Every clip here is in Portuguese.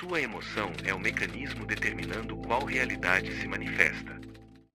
Sua emoção é o mecanismo determinando qual realidade se manifesta.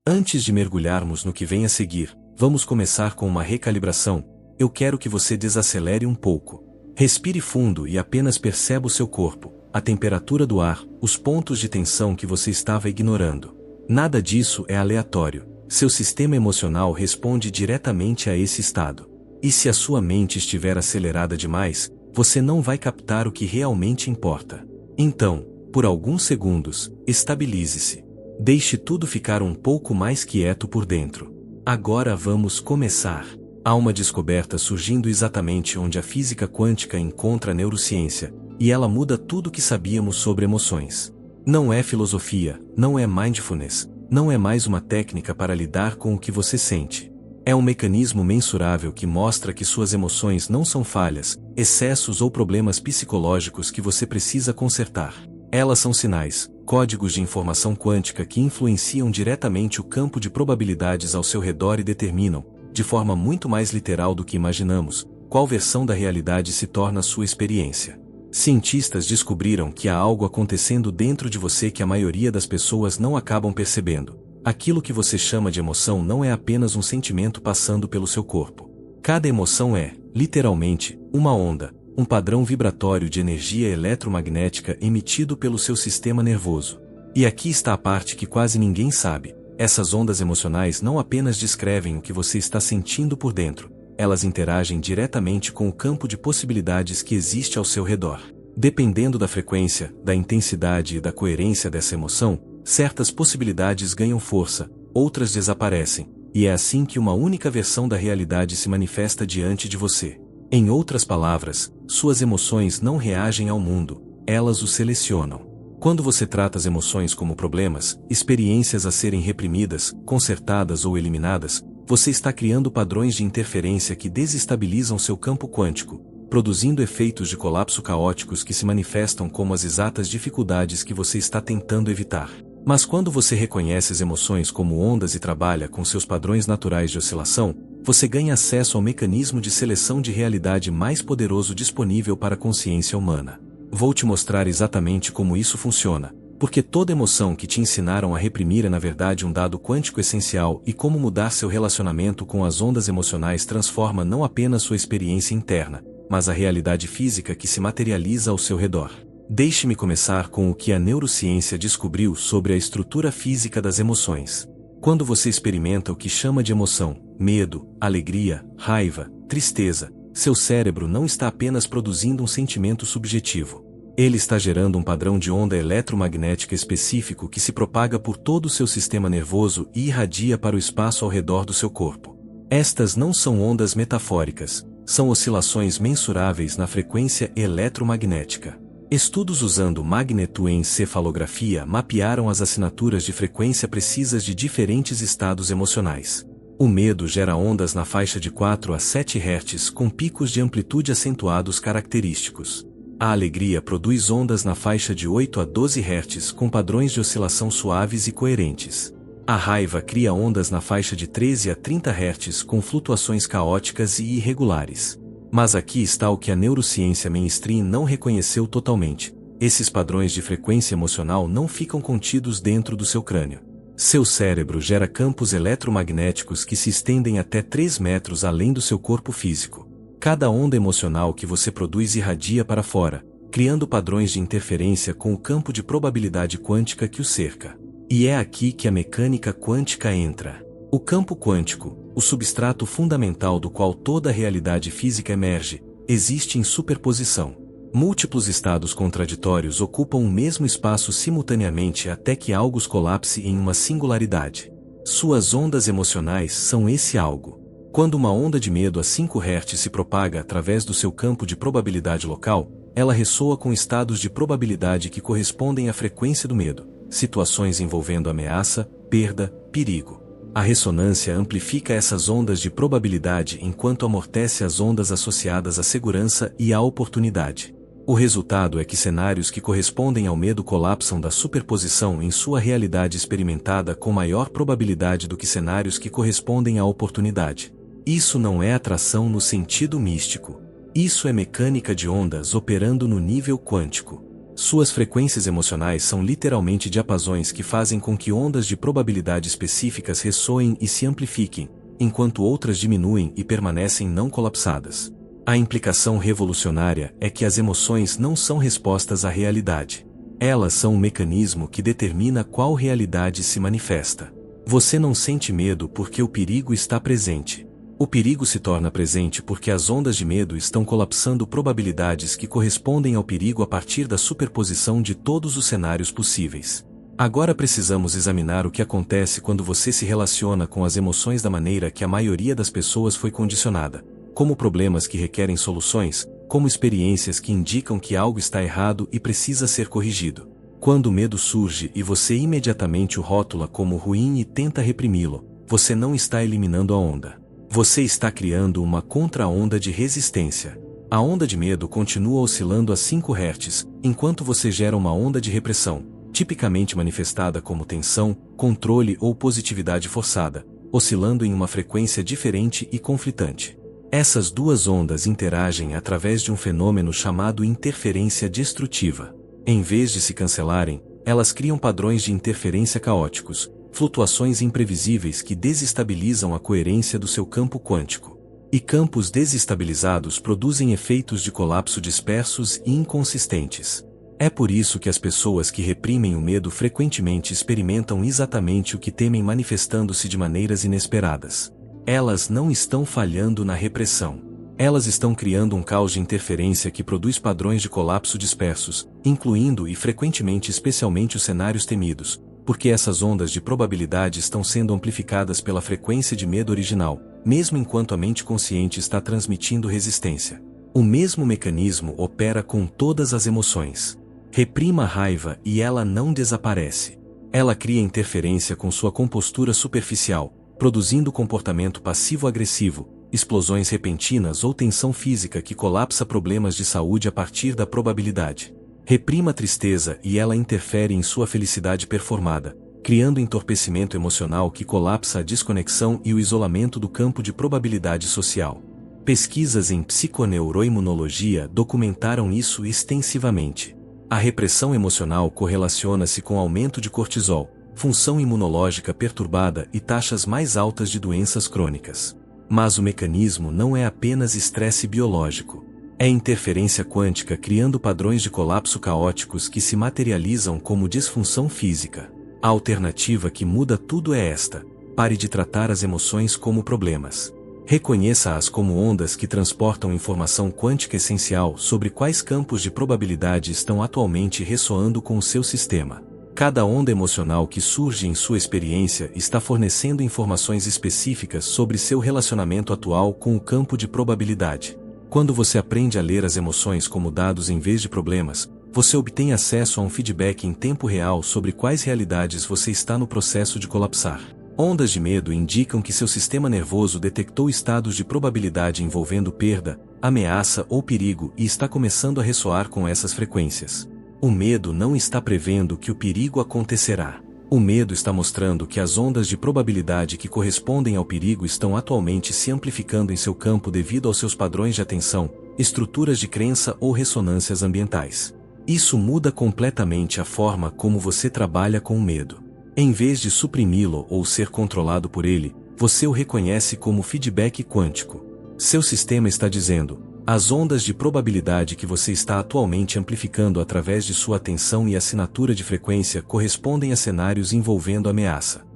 Antes de mergulharmos no que vem a seguir, vamos começar com uma recalibração. Eu quero que você desacelere um pouco. Respire fundo e apenas perceba o seu corpo, a temperatura do ar, os pontos de tensão que você estava ignorando. Nada disso é aleatório. Seu sistema emocional responde diretamente a esse estado. E se a sua mente estiver acelerada demais, você não vai captar o que realmente importa. Então, por alguns segundos, estabilize-se. Deixe tudo ficar um pouco mais quieto por dentro. Agora vamos começar. Há uma descoberta surgindo exatamente onde a física quântica encontra a neurociência, e ela muda tudo o que sabíamos sobre emoções. Não é filosofia, não é mindfulness, não é mais uma técnica para lidar com o que você sente. É um mecanismo mensurável que mostra que suas emoções não são falhas, excessos ou problemas psicológicos que você precisa consertar. Elas são sinais, códigos de informação quântica que influenciam diretamente o campo de probabilidades ao seu redor e determinam, de forma muito mais literal do que imaginamos, qual versão da realidade se torna sua experiência. Cientistas descobriram que há algo acontecendo dentro de você que a maioria das pessoas não acabam percebendo. Aquilo que você chama de emoção não é apenas um sentimento passando pelo seu corpo. Cada emoção é, literalmente, uma onda, um padrão vibratório de energia eletromagnética emitido pelo seu sistema nervoso. E aqui está a parte que quase ninguém sabe. Essas ondas emocionais não apenas descrevem o que você está sentindo por dentro, elas interagem diretamente com o campo de possibilidades que existe ao seu redor. Dependendo da frequência, da intensidade e da coerência dessa emoção, certas possibilidades ganham força, outras desaparecem, e é assim que uma única versão da realidade se manifesta diante de você. Em outras palavras, suas emoções não reagem ao mundo, elas o selecionam. Quando você trata as emoções como problemas, experiências a serem reprimidas, consertadas ou eliminadas, você está criando padrões de interferência que desestabilizam seu campo quântico, produzindo efeitos de colapso caóticos que se manifestam como as exatas dificuldades que você está tentando evitar. Mas quando você reconhece as emoções como ondas e trabalha com seus padrões naturais de oscilação, você ganha acesso ao mecanismo de seleção de realidade mais poderoso disponível para a consciência humana. Vou te mostrar exatamente como isso funciona, porque toda emoção que te ensinaram a reprimir é na verdade um dado quântico essencial e como mudar seu relacionamento com as ondas emocionais transforma não apenas sua experiência interna, mas a realidade física que se materializa ao seu redor. Deixe-me começar com o que a neurociência descobriu sobre a estrutura física das emoções. Quando você experimenta o que chama de emoção, medo, alegria, raiva, tristeza, seu cérebro não está apenas produzindo um sentimento subjetivo. Ele está gerando um padrão de onda eletromagnética específico que se propaga por todo o seu sistema nervoso e irradia para o espaço ao redor do seu corpo. Estas não são ondas metafóricas, são oscilações mensuráveis na frequência eletromagnética. Estudos usando magnetoencefalografia mapearam as assinaturas de frequência precisas de diferentes estados emocionais. O medo gera ondas na faixa de 4 a 7 Hz com picos de amplitude acentuados característicos. A alegria produz ondas na faixa de 8 a 12 Hz com padrões de oscilação suaves e coerentes. A raiva cria ondas na faixa de 13 a 30 Hz com flutuações caóticas e irregulares. Mas aqui está o que a neurociência mainstream não reconheceu totalmente. Esses padrões de frequência emocional não ficam contidos dentro do seu crânio. Seu cérebro gera campos eletromagnéticos que se estendem até 3 metros além do seu corpo físico. Cada onda emocional que você produz irradia para fora, criando padrões de interferência com o campo de probabilidade quântica que o cerca. E é aqui que a mecânica quântica entra. O campo quântico, o substrato fundamental do qual toda a realidade física emerge, existe em superposição. Múltiplos estados contraditórios ocupam o mesmo espaço simultaneamente até que algo colapse em uma singularidade. Suas ondas emocionais são esse algo. Quando uma onda de medo a 5 Hz se propaga através do seu campo de probabilidade local, ela ressoa com estados de probabilidade que correspondem à frequência do medo, situações envolvendo ameaça, perda, perigo. A ressonância amplifica essas ondas de probabilidade enquanto amortece as ondas associadas à segurança e à oportunidade. O resultado é que cenários que correspondem ao medo colapsam da superposição em sua realidade experimentada com maior probabilidade do que cenários que correspondem à oportunidade. Isso não é atração no sentido místico. Isso é mecânica de ondas operando no nível quântico. Suas frequências emocionais são literalmente diapasões que fazem com que ondas de probabilidade específicas ressoem e se amplifiquem, enquanto outras diminuem e permanecem não colapsadas. A implicação revolucionária é que as emoções não são respostas à realidade. Elas são um mecanismo que determina qual realidade se manifesta. Você não sente medo porque o perigo está presente. O perigo se torna presente porque as ondas de medo estão colapsando probabilidades que correspondem ao perigo a partir da superposição de todos os cenários possíveis. Agora precisamos examinar o que acontece quando você se relaciona com as emoções da maneira que a maioria das pessoas foi condicionada, como problemas que requerem soluções, como experiências que indicam que algo está errado e precisa ser corrigido. Quando o medo surge e você imediatamente o rótula como ruim e tenta reprimi-lo, você não está eliminando a onda. Você está criando uma contra-onda de resistência. A onda de medo continua oscilando a 5 Hz, enquanto você gera uma onda de repressão, tipicamente manifestada como tensão, controle ou positividade forçada, oscilando em uma frequência diferente e conflitante. Essas duas ondas interagem através de um fenômeno chamado interferência destrutiva. Em vez de se cancelarem, elas criam padrões de interferência caóticos, flutuações imprevisíveis que desestabilizam a coerência do seu campo quântico. E campos desestabilizados produzem efeitos de colapso dispersos e inconsistentes. É por isso que as pessoas que reprimem o medo frequentemente experimentam exatamente o que temem, manifestando-se de maneiras inesperadas. Elas não estão falhando na repressão. Elas estão criando um caos de interferência que produz padrões de colapso dispersos, incluindo e frequentemente especialmente os cenários temidos, porque essas ondas de probabilidade estão sendo amplificadas pela frequência de medo original, mesmo enquanto a mente consciente está transmitindo resistência. O mesmo mecanismo opera com todas as emoções. Reprima a raiva e ela não desaparece. Ela cria interferência com sua compostura superficial, produzindo comportamento passivo-agressivo, explosões repentinas ou tensão física que colapsa problemas de saúde a partir da probabilidade. Reprima a tristeza e ela interfere em sua felicidade performada, criando entorpecimento emocional que colapsa a desconexão e o isolamento do campo de probabilidade social. Pesquisas em psiconeuroimunologia documentaram isso extensivamente. A repressão emocional correlaciona-se com aumento de cortisol, função imunológica perturbada e taxas mais altas de doenças crônicas. Mas o mecanismo não é apenas estresse biológico. É interferência quântica criando padrões de colapso caóticos que se materializam como disfunção física. A alternativa que muda tudo é esta: pare de tratar as emoções como problemas. Reconheça-as como ondas que transportam informação quântica essencial sobre quais campos de probabilidade estão atualmente ressoando com o seu sistema. Cada onda emocional que surge em sua experiência está fornecendo informações específicas sobre seu relacionamento atual com o campo de probabilidade. Quando você aprende a ler as emoções como dados em vez de problemas, você obtém acesso a um feedback em tempo real sobre quais realidades você está no processo de colapsar. Ondas de medo indicam que seu sistema nervoso detectou estados de probabilidade envolvendo perda, ameaça ou perigo e está começando a ressoar com essas frequências. O medo não está prevendo que o perigo acontecerá. O medo está mostrando que as ondas de probabilidade que correspondem ao perigo estão atualmente se amplificando em seu campo devido aos seus padrões de atenção, estruturas de crença ou ressonâncias ambientais. Isso muda completamente a forma como você trabalha com o medo. Em vez de suprimi-lo ou ser controlado por ele, você o reconhece como feedback quântico. Seu sistema está dizendo: as ondas de probabilidade que você está atualmente amplificando através de sua atenção e assinatura de frequência correspondem a cenários envolvendo ameaça.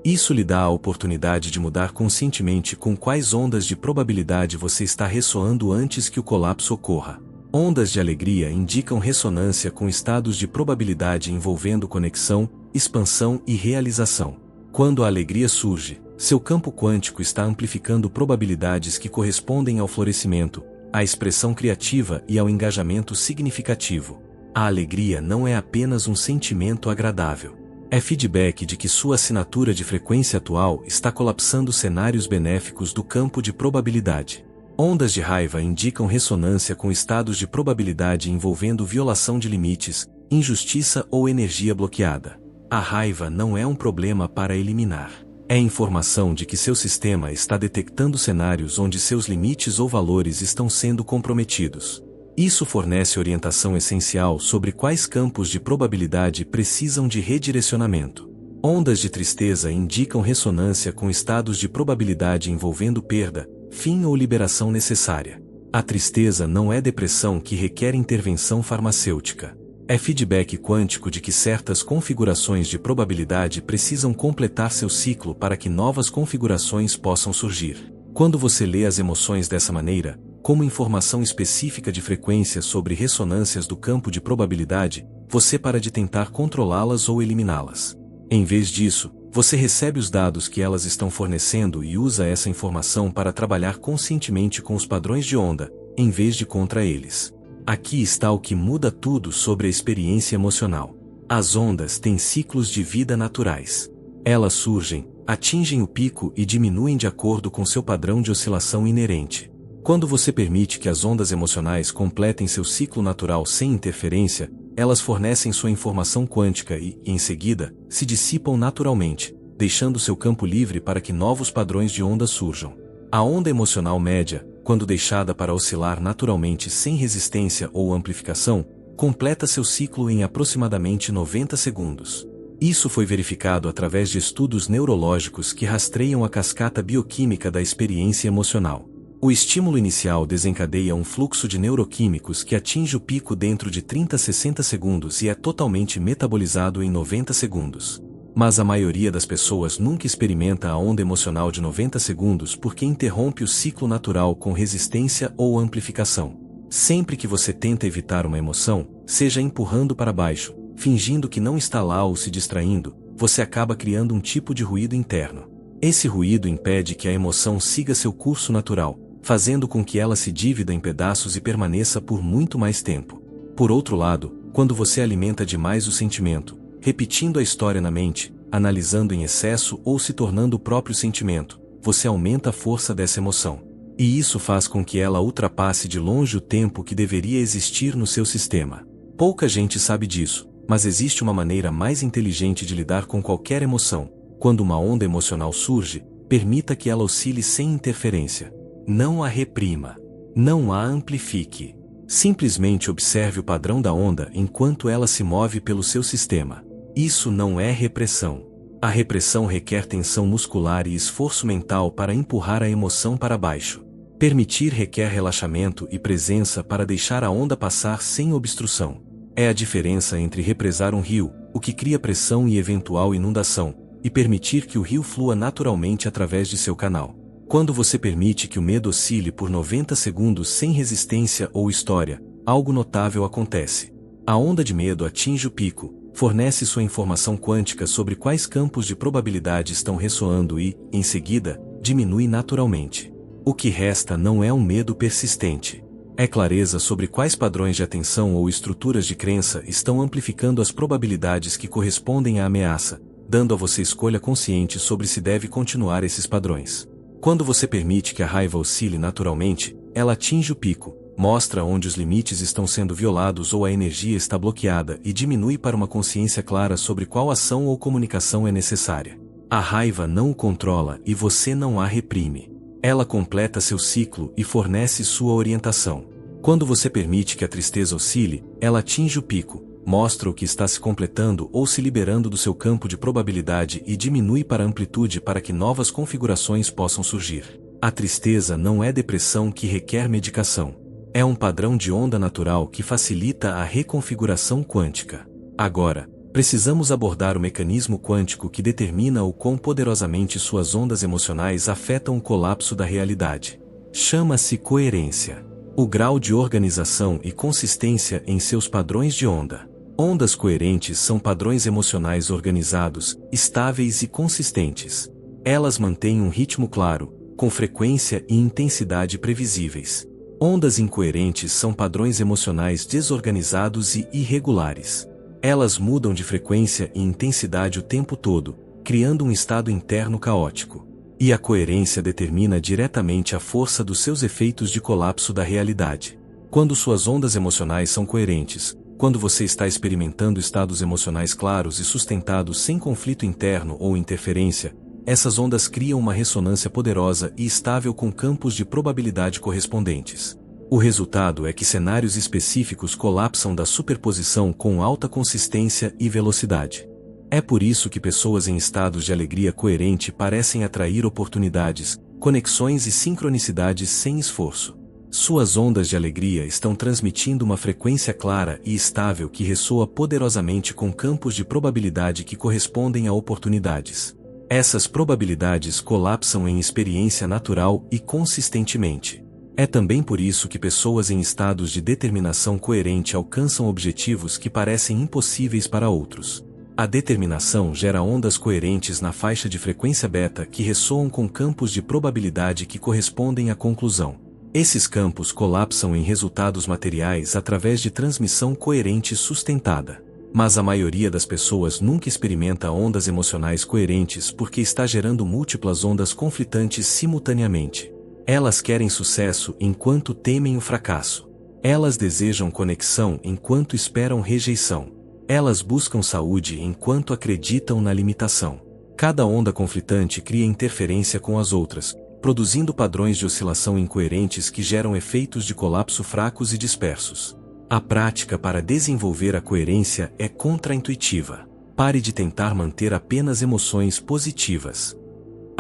Isso lhe dá a oportunidade de mudar conscientemente com quais ondas de probabilidade você está ressoando antes que o colapso ocorra. Ondas de alegria indicam ressonância com estados de probabilidade envolvendo conexão, expansão e realização. Quando a alegria surge, seu campo quântico está amplificando probabilidades que correspondem ao florescimento, à expressão criativa e ao engajamento significativo. A alegria não é apenas um sentimento agradável. É feedback de que sua assinatura de frequência atual está colapsando cenários benéficos do campo de probabilidade. Ondas de raiva indicam ressonância com estados de probabilidade envolvendo violação de limites, injustiça ou energia bloqueada. A raiva não é um problema para eliminar. É informação de que seu sistema está detectando cenários onde seus limites ou valores estão sendo comprometidos. Isso fornece orientação essencial sobre quais campos de probabilidade precisam de redirecionamento. Ondas de tristeza indicam ressonância com estados de probabilidade envolvendo perda, fim ou liberação necessária. A tristeza não é depressão que requer intervenção farmacêutica. É feedback quântico de que certas configurações de probabilidade precisam completar seu ciclo para que novas configurações possam surgir. Quando você lê as emoções dessa maneira, como informação específica de frequência sobre ressonâncias do campo de probabilidade, você para de tentar controlá-las ou eliminá-las. Em vez disso, você recebe os dados que elas estão fornecendo e usa essa informação para trabalhar conscientemente com os padrões de onda, em vez de contra eles. Aqui está o que muda tudo sobre a experiência emocional. As ondas têm ciclos de vida naturais. Elas surgem, atingem o pico e diminuem de acordo com seu padrão de oscilação inerente. Quando você permite que as ondas emocionais completem seu ciclo natural sem interferência, elas fornecem sua informação quântica e, em seguida, se dissipam naturalmente, deixando seu campo livre para que novos padrões de onda surjam. A onda emocional média, quando deixada para oscilar naturalmente sem resistência ou amplificação, completa seu ciclo em aproximadamente 90 segundos. Isso foi verificado através de estudos neurológicos que rastreiam a cascata bioquímica da experiência emocional. O estímulo inicial desencadeia um fluxo de neuroquímicos que atinge o pico dentro de 30 a 60 segundos e é totalmente metabolizado em 90 segundos. Mas a maioria das pessoas nunca experimenta a onda emocional de 90 segundos porque interrompe o ciclo natural com resistência ou amplificação. Sempre que você tenta evitar uma emoção, seja empurrando para baixo, fingindo que não está lá ou se distraindo, você acaba criando um tipo de ruído interno. Esse ruído impede que a emoção siga seu curso natural, fazendo com que ela se divida em pedaços e permaneça por muito mais tempo. Por outro lado, quando você alimenta demais o sentimento, repetindo a história na mente, analisando em excesso ou se tornando o próprio sentimento, você aumenta a força dessa emoção. E isso faz com que ela ultrapasse de longe o tempo que deveria existir no seu sistema. Pouca gente sabe disso, mas existe uma maneira mais inteligente de lidar com qualquer emoção. Quando uma onda emocional surge, permita que ela oscile sem interferência. Não a reprima. Não a amplifique. Simplesmente observe o padrão da onda enquanto ela se move pelo seu sistema. Isso não é repressão. A repressão requer tensão muscular e esforço mental para empurrar a emoção para baixo. Permitir requer relaxamento e presença para deixar a onda passar sem obstrução. É a diferença entre represar um rio, o que cria pressão e eventual inundação, e permitir que o rio flua naturalmente através de seu canal. Quando você permite que o medo oscile por 90 segundos sem resistência ou história, algo notável acontece. A onda de medo atinge o pico, fornece sua informação quântica sobre quais campos de probabilidade estão ressoando e, em seguida, diminui naturalmente. O que resta não é um medo persistente. É clareza sobre quais padrões de atenção ou estruturas de crença estão amplificando as probabilidades que correspondem à ameaça, dando a você escolha consciente sobre se deve continuar esses padrões. Quando você permite que a raiva oscile naturalmente, ela atinge o pico, mostra onde os limites estão sendo violados ou a energia está bloqueada e diminui para uma consciência clara sobre qual ação ou comunicação é necessária. A raiva não o controla e você não a reprime. Ela completa seu ciclo e fornece sua orientação. Quando você permite que a tristeza oscile, ela atinge o pico, mostra o que está se completando ou se liberando do seu campo de probabilidade e diminui para a amplitude para que novas configurações possam surgir. A tristeza não é depressão que requer medicação. É um padrão de onda natural que facilita a reconfiguração quântica. Agora, precisamos abordar o mecanismo quântico que determina o quão poderosamente suas ondas emocionais afetam o colapso da realidade. Chama-se coerência. O grau de organização e consistência em seus padrões de onda. Ondas coerentes são padrões emocionais organizados, estáveis e consistentes. Elas mantêm um ritmo claro, com frequência e intensidade previsíveis. Ondas incoerentes são padrões emocionais desorganizados e irregulares. Elas mudam de frequência e intensidade o tempo todo, criando um estado interno caótico. E a coerência determina diretamente a força dos seus efeitos de colapso da realidade. Quando suas ondas emocionais são coerentes, quando você está experimentando estados emocionais claros e sustentados sem conflito interno ou interferência, essas ondas criam uma ressonância poderosa e estável com campos de probabilidade correspondentes. O resultado é que cenários específicos colapsam da superposição com alta consistência e velocidade. É por isso que pessoas em estados de alegria coerente parecem atrair oportunidades, conexões e sincronicidades sem esforço. Suas ondas de alegria estão transmitindo uma frequência clara e estável que ressoa poderosamente com campos de probabilidade que correspondem a oportunidades. Essas probabilidades colapsam em experiência natural e consistentemente. É também por isso que pessoas em estados de determinação coerente alcançam objetivos que parecem impossíveis para outros. A determinação gera ondas coerentes na faixa de frequência beta que ressoam com campos de probabilidade que correspondem à conclusão. Esses campos colapsam em resultados materiais através de transmissão coerente sustentada. Mas a maioria das pessoas nunca experimenta ondas emocionais coerentes porque está gerando múltiplas ondas conflitantes simultaneamente. Elas querem sucesso enquanto temem o fracasso. Elas desejam conexão enquanto esperam rejeição. Elas buscam saúde enquanto acreditam na limitação. Cada onda conflitante cria interferência com as outras, produzindo padrões de oscilação incoerentes que geram efeitos de colapso fracos e dispersos. A prática para desenvolver a coerência é contraintuitiva. Pare de tentar manter apenas emoções positivas.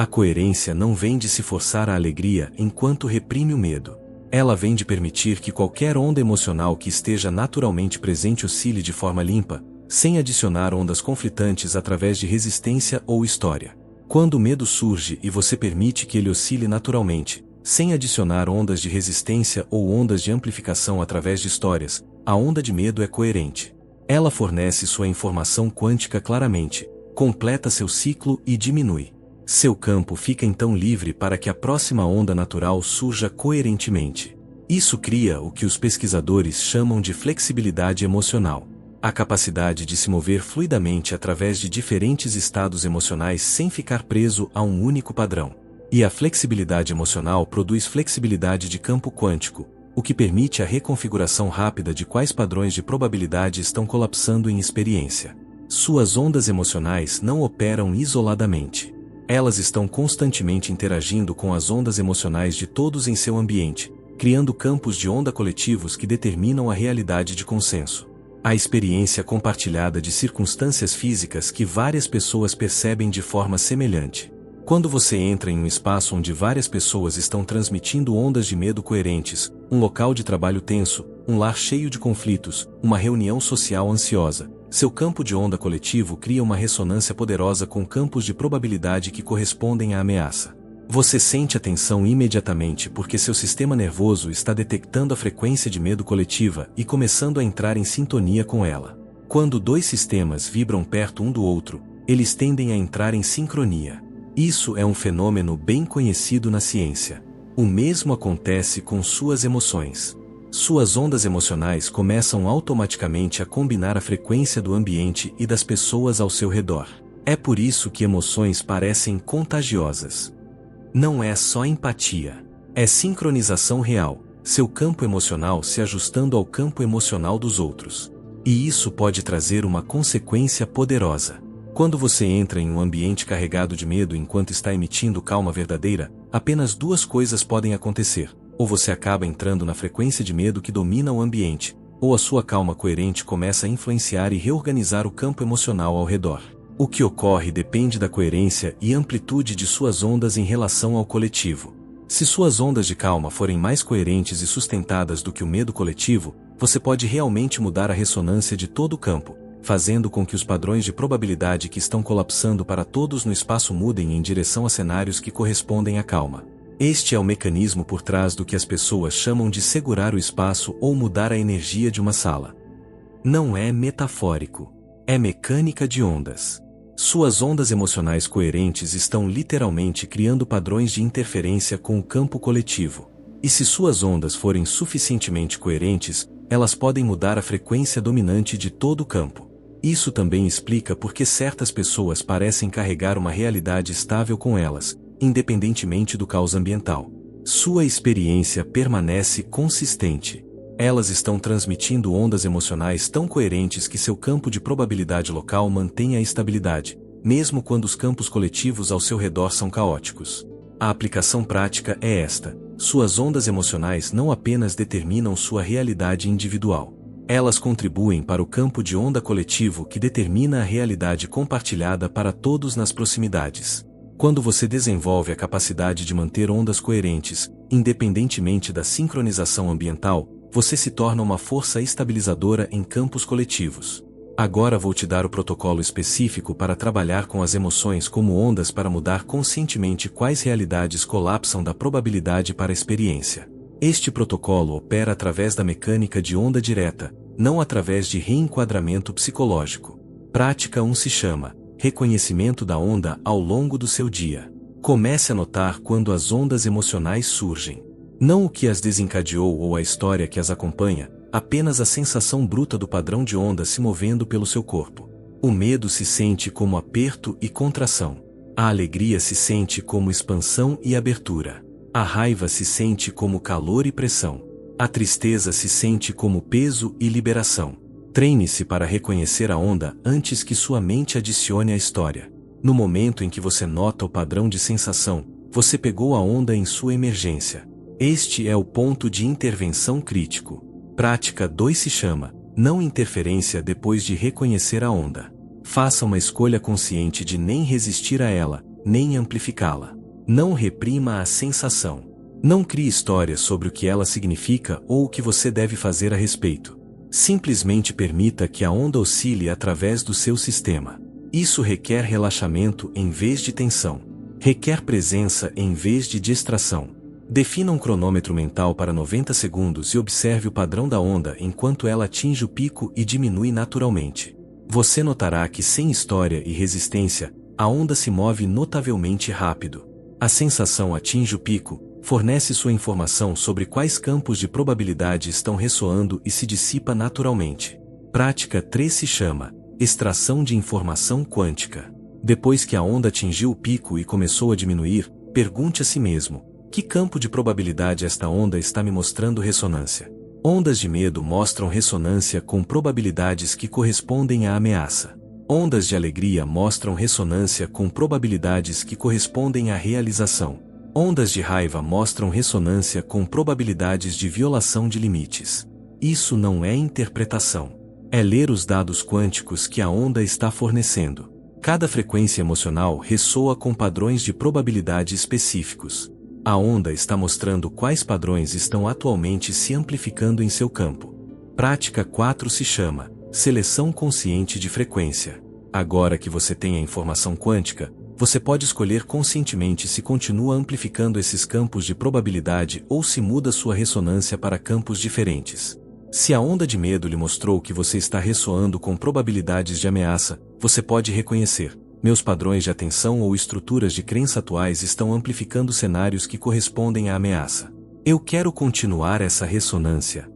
A coerência não vem de se forçar a alegria enquanto reprime o medo. Ela vem de permitir que qualquer onda emocional que esteja naturalmente presente oscile de forma limpa, sem adicionar ondas conflitantes através de resistência ou história. Quando o medo surge e você permite que ele oscile naturalmente, sem adicionar ondas de resistência ou ondas de amplificação através de histórias, a onda de medo é coerente. Ela fornece sua informação quântica claramente, completa seu ciclo e diminui. Seu campo fica então livre para que a próxima onda natural surja coerentemente. Isso cria o que os pesquisadores chamam de flexibilidade emocional. A capacidade de se mover fluidamente através de diferentes estados emocionais sem ficar preso a um único padrão. E a flexibilidade emocional produz flexibilidade de campo quântico, o que permite a reconfiguração rápida de quais padrões de probabilidade estão colapsando em experiência. Suas ondas emocionais não operam isoladamente. Elas estão constantemente interagindo com as ondas emocionais de todos em seu ambiente, criando campos de onda coletivos que determinam a realidade de consenso. A experiência compartilhada de circunstâncias físicas que várias pessoas percebem de forma semelhante. Quando você entra em um espaço onde várias pessoas estão transmitindo ondas de medo coerentes, um local de trabalho tenso, um lar cheio de conflitos, uma reunião social ansiosa, seu campo de onda coletivo cria uma ressonância poderosa com campos de probabilidade que correspondem à ameaça. Você sente a tensão imediatamente porque seu sistema nervoso está detectando a frequência de medo coletiva e começando a entrar em sintonia com ela. Quando dois sistemas vibram perto um do outro, eles tendem a entrar em sincronia. Isso é um fenômeno bem conhecido na ciência. O mesmo acontece com suas emoções. Suas ondas emocionais começam automaticamente a combinar a frequência do ambiente e das pessoas ao seu redor. É por isso que emoções parecem contagiosas. Não é só empatia. É sincronização real, seu campo emocional se ajustando ao campo emocional dos outros. E isso pode trazer uma consequência poderosa. Quando você entra em um ambiente carregado de medo enquanto está emitindo calma verdadeira, apenas duas coisas podem acontecer. Ou você acaba entrando na frequência de medo que domina o ambiente, ou a sua calma coerente começa a influenciar e reorganizar o campo emocional ao redor. O que ocorre depende da coerência e amplitude de suas ondas em relação ao coletivo. Se suas ondas de calma forem mais coerentes e sustentadas do que o medo coletivo, você pode realmente mudar a ressonância de todo o campo, fazendo com que os padrões de probabilidade que estão colapsando para todos no espaço mudem em direção a cenários que correspondem à calma. Este é o mecanismo por trás do que as pessoas chamam de segurar o espaço ou mudar a energia de uma sala. Não é metafórico. É mecânica de ondas. Suas ondas emocionais coerentes estão literalmente criando padrões de interferência com o campo coletivo. E se suas ondas forem suficientemente coerentes, elas podem mudar a frequência dominante de todo o campo. Isso também explica por que certas pessoas parecem carregar uma realidade estável com elas, independentemente do caos ambiental. Sua experiência permanece consistente. Elas estão transmitindo ondas emocionais tão coerentes que seu campo de probabilidade local mantém a estabilidade, mesmo quando os campos coletivos ao seu redor são caóticos. A aplicação prática é esta: Suas ondas emocionais não apenas determinam sua realidade individual. Elas contribuem para o campo de onda coletivo que determina a realidade compartilhada para todos nas proximidades. Quando você desenvolve a capacidade de manter ondas coerentes, independentemente da sincronização ambiental, você se torna uma força estabilizadora em campos coletivos. Agora vou te dar o protocolo específico para trabalhar com as emoções como ondas para mudar conscientemente quais realidades colapsam da probabilidade para a experiência. Este protocolo opera através da mecânica de onda direta, não através de reenquadramento psicológico. Prática 1 se chama reconhecimento da onda ao longo do seu dia. Comece a notar quando as ondas emocionais surgem. Não o que as desencadeou ou a história que as acompanha, apenas a sensação bruta do padrão de onda se movendo pelo seu corpo. O medo se sente como aperto e contração. A alegria se sente como expansão e abertura. A raiva se sente como calor e pressão. A tristeza se sente como peso e liberação. Treine-se para reconhecer a onda antes que sua mente adicione a história. No momento em que você nota o padrão de sensação, você pegou a onda em sua emergência. Este é o ponto de intervenção crítico. Prática 2 se chama não interferência depois de reconhecer a onda. Faça uma escolha consciente de nem resistir a ela, nem amplificá-la. Não reprima a sensação. Não crie histórias sobre o que ela significa ou o que você deve fazer a respeito. Simplesmente permita que a onda oscile através do seu sistema. Isso requer relaxamento em vez de tensão. Requer presença em vez de distração. Defina um cronômetro mental para 90 segundos e observe o padrão da onda enquanto ela atinge o pico e diminui naturalmente. Você notará que sem história e resistência, a onda se move notavelmente rápido. A sensação atinge o pico, fornece sua informação sobre quais campos de probabilidade estão ressoando e se dissipa naturalmente. Prática 3 se chama extração de informação quântica. Depois que a onda atingiu o pico e começou a diminuir, pergunte a si mesmo: que campo de probabilidade esta onda está me mostrando ressonância? Ondas de medo mostram ressonância com probabilidades que correspondem à ameaça. Ondas de alegria mostram ressonância com probabilidades que correspondem à realização. Ondas de raiva mostram ressonância com probabilidades de violação de limites. Isso não é interpretação. É ler os dados quânticos que a onda está fornecendo. Cada frequência emocional ressoa com padrões de probabilidade específicos. A onda está mostrando quais padrões estão atualmente se amplificando em seu campo. Prática 4 se chama seleção consciente de frequência. Agora que você tem a informação quântica, você pode escolher conscientemente se continua amplificando esses campos de probabilidade ou se muda sua ressonância para campos diferentes. Se a onda de medo lhe mostrou que você está ressoando com probabilidades de ameaça, você pode reconhecer: meus padrões de atenção ou estruturas de crença atuais estão amplificando cenários que correspondem à ameaça. Eu quero continuar essa ressonância.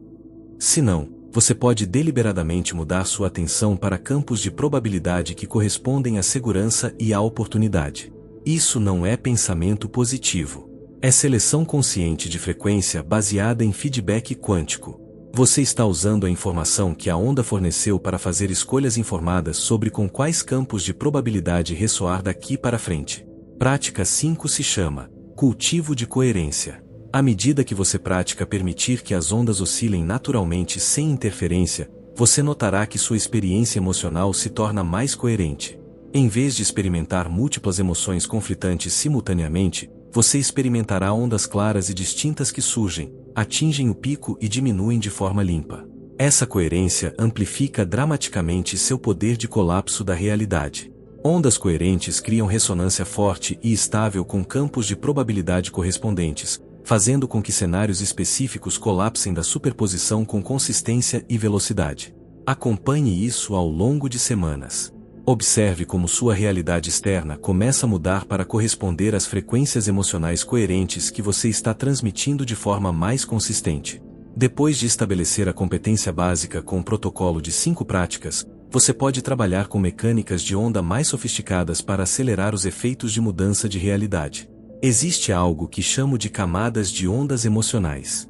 Se não, você pode deliberadamente mudar sua atenção para campos de probabilidade que correspondem à segurança e à oportunidade. Isso não é pensamento positivo. É seleção consciente de frequência baseada em feedback quântico. Você está usando a informação que a onda forneceu para fazer escolhas informadas sobre com quais campos de probabilidade ressoar daqui para frente. Prática 5 se chama cultivo de coerência. À medida que você pratica permitir que as ondas oscilem naturalmente sem interferência, você notará que sua experiência emocional se torna mais coerente. Em vez de experimentar múltiplas emoções conflitantes simultaneamente, você experimentará ondas claras e distintas que surgem, atingem o pico e diminuem de forma limpa. Essa coerência amplifica dramaticamente seu poder de colapso da realidade. Ondas coerentes criam ressonância forte e estável com campos de probabilidade correspondentes, fazendo com que cenários específicos colapsem da superposição com consistência e velocidade. Acompanhe isso ao longo de semanas. Observe como sua realidade externa começa a mudar para corresponder às frequências emocionais coerentes que você está transmitindo de forma mais consistente. Depois de estabelecer a competência básica com um protocolo de 5 práticas, você pode trabalhar com mecânicas de onda mais sofisticadas para acelerar os efeitos de mudança de realidade. Existe algo que chamo de camadas de ondas emocionais.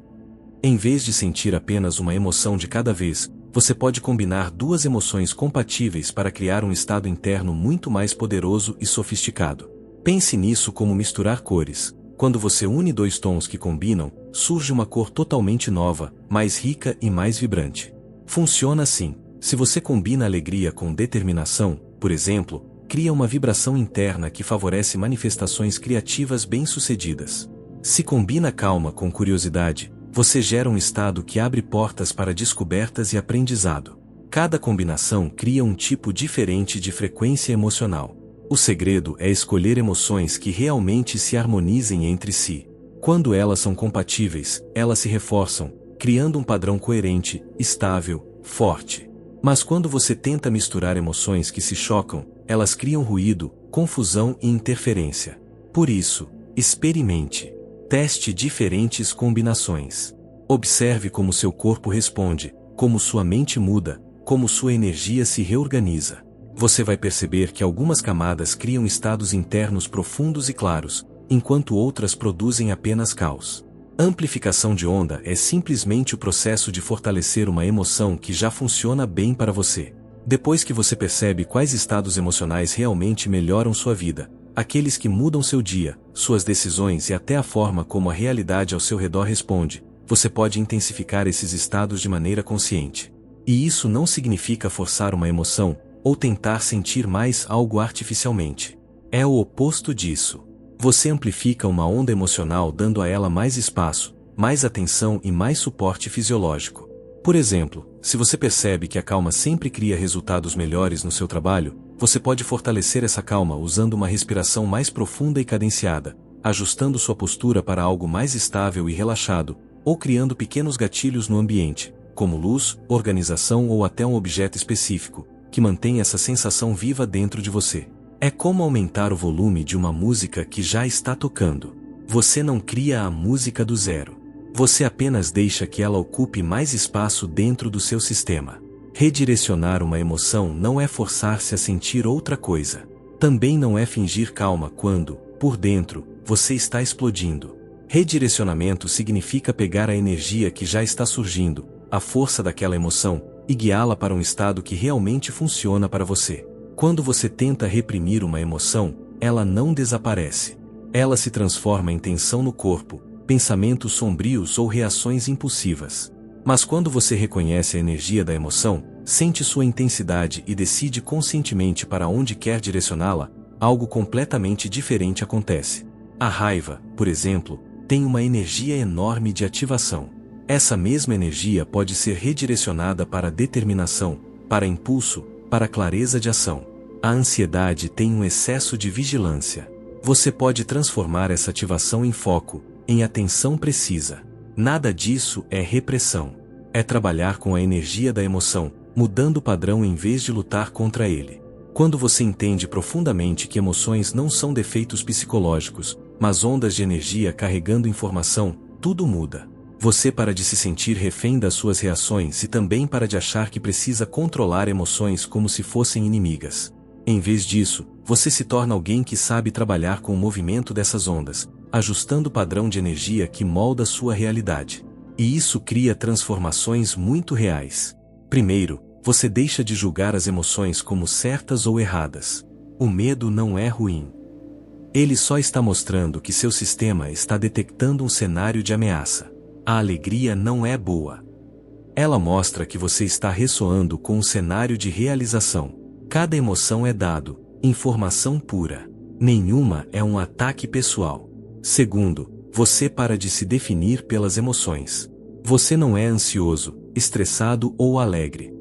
Em vez de sentir apenas uma emoção de cada vez, você pode combinar 2 emoções compatíveis para criar um estado interno muito mais poderoso e sofisticado. Pense nisso como misturar cores. Quando você une dois tons que combinam, surge uma cor totalmente nova, mais rica e mais vibrante. Funciona assim: se você combina alegria com determinação, por exemplo, cria uma vibração interna que favorece manifestações criativas bem-sucedidas. Se combina calma com curiosidade, você gera um estado que abre portas para descobertas e aprendizado. Cada combinação cria um tipo diferente de frequência emocional. O segredo é escolher emoções que realmente se harmonizem entre si. Quando elas são compatíveis, elas se reforçam, criando um padrão coerente, estável, forte. Mas quando você tenta misturar emoções que se chocam, elas criam ruído, confusão e interferência. Por isso, experimente. Teste diferentes combinações. Observe como seu corpo responde, como sua mente muda, como sua energia se reorganiza. Você vai perceber que algumas camadas criam estados internos profundos e claros, enquanto outras produzem apenas caos. Amplificação de onda é simplesmente o processo de fortalecer uma emoção que já funciona bem para você. Depois que você percebe quais estados emocionais realmente melhoram sua vida, aqueles que mudam seu dia, suas decisões e até a forma como a realidade ao seu redor responde, você pode intensificar esses estados de maneira consciente. E isso não significa forçar uma emoção, ou tentar sentir mais algo artificialmente. É o oposto disso. Você amplifica uma onda emocional dando a ela mais espaço, mais atenção e mais suporte fisiológico. Por exemplo, se você percebe que a calma sempre cria resultados melhores no seu trabalho, você pode fortalecer essa calma usando uma respiração mais profunda e cadenciada, ajustando sua postura para algo mais estável e relaxado, ou criando pequenos gatilhos no ambiente, como luz, organização ou até um objeto específico, que mantém essa sensação viva dentro de você. É como aumentar o volume de uma música que já está tocando. Você não cria a música do zero. Você apenas deixa que ela ocupe mais espaço dentro do seu sistema. Redirecionar uma emoção não é forçar-se a sentir outra coisa. Também não é fingir calma quando, por dentro, você está explodindo. Redirecionamento significa pegar a energia que já está surgindo, a força daquela emoção, e guiá-la para um estado que realmente funciona para você. Quando você tenta reprimir uma emoção, ela não desaparece. Ela se transforma em tensão no corpo, pensamentos sombrios ou reações impulsivas. Mas quando você reconhece a energia da emoção, sente sua intensidade e decide conscientemente para onde quer direcioná-la, algo completamente diferente acontece. A raiva, por exemplo, tem uma energia enorme de ativação. Essa mesma energia pode ser redirecionada para determinação, para impulso, para clareza de ação. A ansiedade tem um excesso de vigilância. Você pode transformar essa ativação em foco, em atenção precisa. Nada disso é repressão. É trabalhar com a energia da emoção, mudando o padrão em vez de lutar contra ele. Quando você entende profundamente que emoções não são defeitos psicológicos, mas ondas de energia carregando informação, tudo muda. Você para de se sentir refém das suas reações e também para de achar que precisa controlar emoções como se fossem inimigas. Em vez disso, você se torna alguém que sabe trabalhar com o movimento dessas ondas, ajustando o padrão de energia que molda sua realidade. E isso cria transformações muito reais. Primeiro, você deixa de julgar as emoções como certas ou erradas. O medo não é ruim. Ele só está mostrando que seu sistema está detectando um cenário de ameaça. A alegria não é boa. Ela mostra que você está ressoando com um cenário de realização. Cada emoção é dado, informação pura. Nenhuma é um ataque pessoal. Segundo, você para de se definir pelas emoções. Você não é ansioso, estressado ou alegre.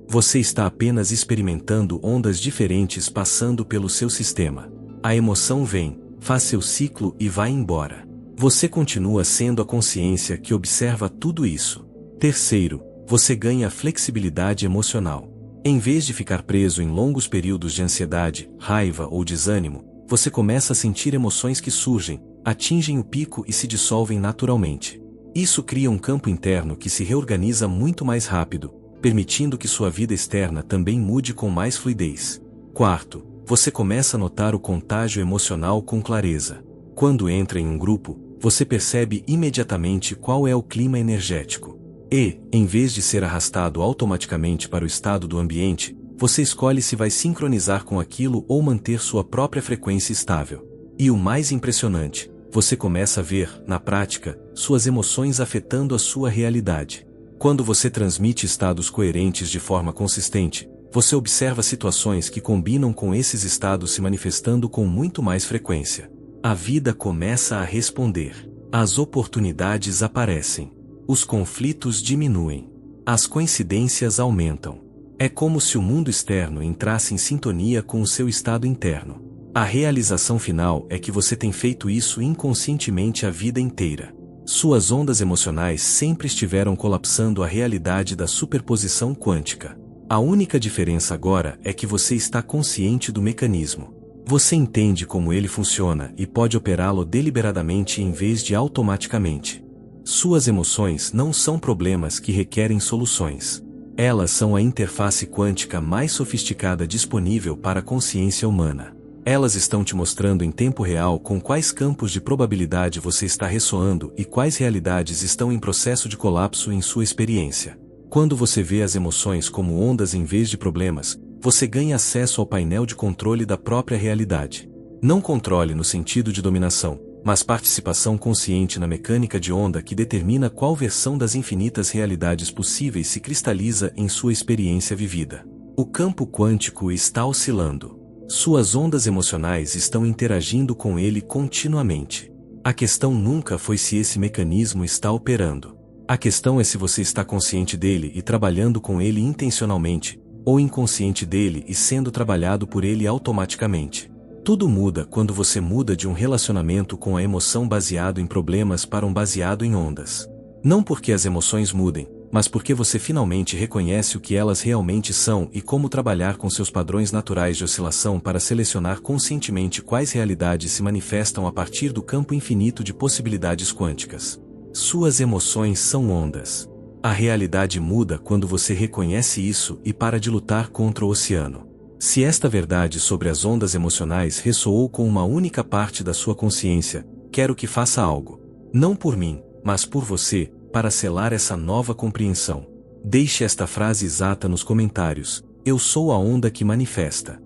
Você está apenas experimentando ondas diferentes passando pelo seu sistema. A emoção vem, faz seu ciclo e vai embora. Você continua sendo a consciência que observa tudo isso. Terceiro, você ganha flexibilidade emocional. Em vez de ficar preso em longos períodos de ansiedade, raiva ou desânimo, você começa a sentir emoções que surgem, atingem o pico e se dissolvem naturalmente. Isso cria um campo interno que se reorganiza muito mais rápido, permitindo que sua vida externa também mude com mais fluidez. Quarto, você começa a notar o contágio emocional com clareza. Quando entra em um grupo, você percebe imediatamente qual é o clima energético. E, em vez de ser arrastado automaticamente para o estado do ambiente, você escolhe se vai sincronizar com aquilo ou manter sua própria frequência estável. E o mais impressionante, você começa a ver, na prática, suas emoções afetando a sua realidade. Quando você transmite estados coerentes de forma consistente, você observa situações que combinam com esses estados se manifestando com muito mais frequência. A vida começa a responder. As oportunidades aparecem. Os conflitos diminuem. As coincidências aumentam. É como se o mundo externo entrasse em sintonia com o seu estado interno. A realização final é que você tem feito isso inconscientemente a vida inteira. Suas ondas emocionais sempre estiveram colapsando a realidade da superposição quântica. A única diferença agora é que você está consciente do mecanismo. Você entende como ele funciona e pode operá-lo deliberadamente em vez de automaticamente. Suas emoções não são problemas que requerem soluções. Elas são a interface quântica mais sofisticada disponível para a consciência humana. Elas estão te mostrando em tempo real com quais campos de probabilidade você está ressoando e quais realidades estão em processo de colapso em sua experiência. Quando você vê as emoções como ondas em vez de problemas, você ganha acesso ao painel de controle da própria realidade. Não controle no sentido de dominação, mas participação consciente na mecânica de onda que determina qual versão das infinitas realidades possíveis se cristaliza em sua experiência vivida. O campo quântico está oscilando. Suas ondas emocionais estão interagindo com ele continuamente. A questão nunca foi se esse mecanismo está operando. A questão é se você está consciente dele e trabalhando com ele intencionalmente, ou inconsciente dele e sendo trabalhado por ele automaticamente. Tudo muda quando você muda de um relacionamento com a emoção baseado em problemas para um baseado em ondas. Não porque as emoções mudem, mas porque você finalmente reconhece o que elas realmente são e como trabalhar com seus padrões naturais de oscilação para selecionar conscientemente quais realidades se manifestam a partir do campo infinito de possibilidades quânticas. Suas emoções são ondas. A realidade muda quando você reconhece isso e para de lutar contra o oceano. Se esta verdade sobre as ondas emocionais ressoou com uma única parte da sua consciência, quero que faça algo. Não por mim, mas por você, para selar essa nova compreensão. Deixe esta frase exata nos comentários: eu sou a onda que manifesta.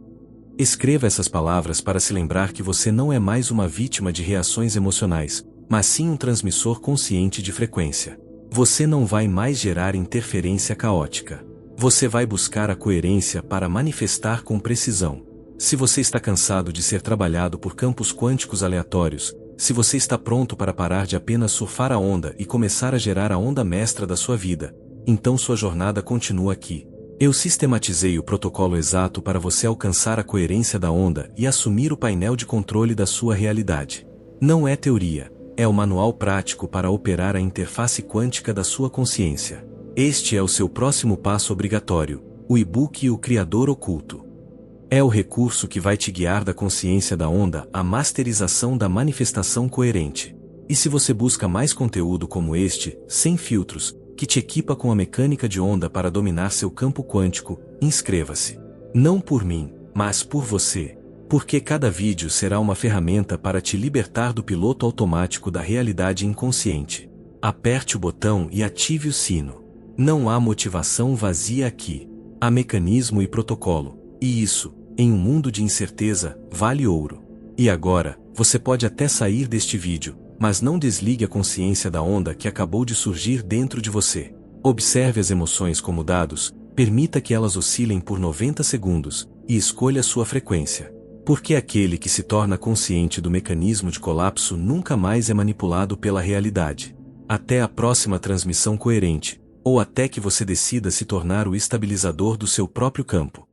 Escreva essas palavras para se lembrar que você não é mais uma vítima de reações emocionais, mas sim um transmissor consciente de frequência. Você não vai mais gerar interferência caótica. Você vai buscar a coerência para manifestar com precisão. Se você está cansado de ser trabalhado por campos quânticos aleatórios, se você está pronto para parar de apenas surfar a onda e começar a gerar a onda mestra da sua vida, então sua jornada continua aqui. Eu sistematizei o protocolo exato para você alcançar a coerência da onda e assumir o painel de controle da sua realidade. Não é teoria, é o manual prático para operar a interface quântica da sua consciência. Este é o seu próximo passo obrigatório, o e-book O Criador Oculto. É o recurso que vai te guiar da consciência da onda à masterização da manifestação coerente. E se você busca mais conteúdo como este, sem filtros, que te equipa com a mecânica de onda para dominar seu campo quântico, inscreva-se. Não por mim, mas por você. Porque cada vídeo será uma ferramenta para te libertar do piloto automático da realidade inconsciente. Aperte o botão e ative o sino. Não há motivação vazia aqui. Há mecanismo e protocolo. E isso, em um mundo de incerteza, vale ouro. E agora, você pode até sair deste vídeo, mas não desligue a consciência da onda que acabou de surgir dentro de você. Observe as emoções como dados, permita que elas oscilem por 90 segundos, e escolha sua frequência. Porque aquele que se torna consciente do mecanismo de colapso nunca mais é manipulado pela realidade. Até a próxima transmissão coerente, ou até que você decida se tornar o estabilizador do seu próprio campo.